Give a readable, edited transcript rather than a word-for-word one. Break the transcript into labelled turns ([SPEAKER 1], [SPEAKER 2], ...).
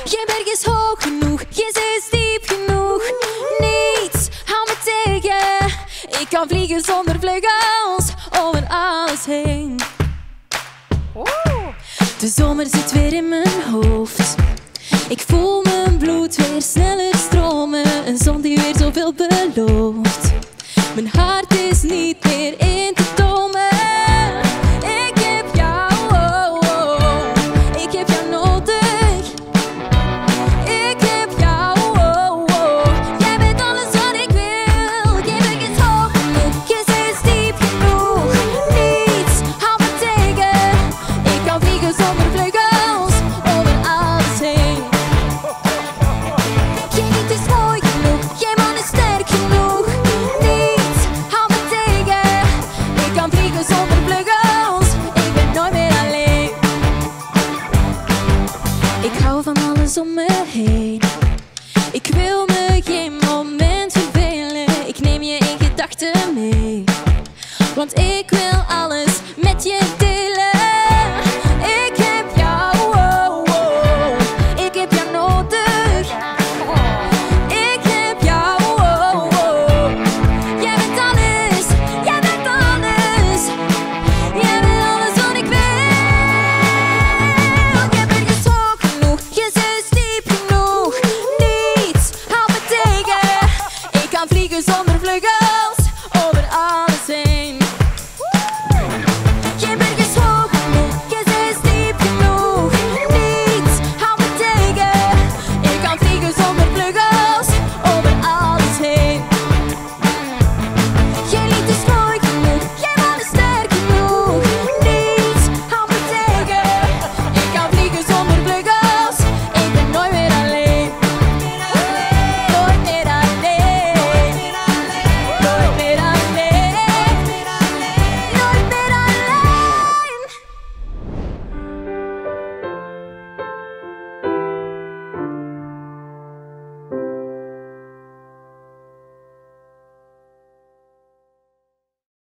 [SPEAKER 1] Geen berg is hoog genoeg, geen zee is diep genoeg. Niets houdt me tegen. Ik kan vliegen zonder vleugels over alles heen. De zomer zit weer in mijn hoofd. Ik voel mijn bloed weer sneller stromen. Een zon die weer zoveel belooft. Mijn hart is niet meer in